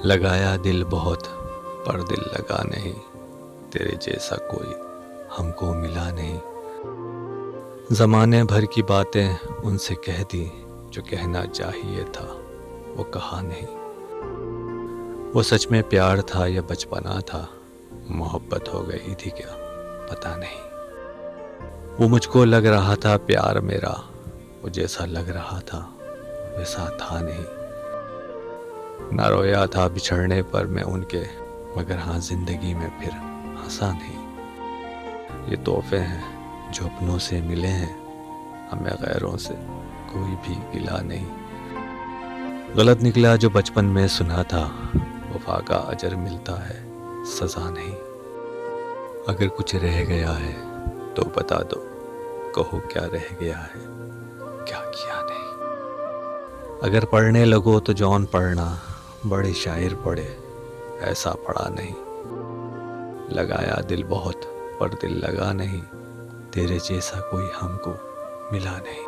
लगाया दिल बहुत पर दिल लगा नहीं, तेरे जैसा कोई हमको मिला नहीं। ज़माने भर की बातें उनसे कह दी, जो कहना चाहिए था वो कहा नहीं। वो सच में प्यार था या बचपना था, मोहब्बत हो गई थी क्या पता नहीं। वो मुझको लग रहा था प्यार मेरा, वो जैसा लग रहा था वैसा था नहीं। ना रोया था बिछड़ने पर मैं उनके, मगर हाँ जिंदगी में फिर हंसा नहीं। ये तोहफे हैं जो अपनों से मिले हैं, हमें गैरों से कोई भी गिला नहीं। गलत निकला जो बचपन में सुना था, वफा का अजर मिलता है सजा नहीं। अगर कुछ रह गया है तो बता दो, कहो क्या रह गया है क्या किया नहीं। अगर पढ़ने लगो तो जौन पढ़ना, बड़े शायर पढ़े ऐसा पढ़ा नहीं। लगाया दिल बहुत पर दिल लगा नहीं, तेरे जैसा कोई हमको मिला नहीं।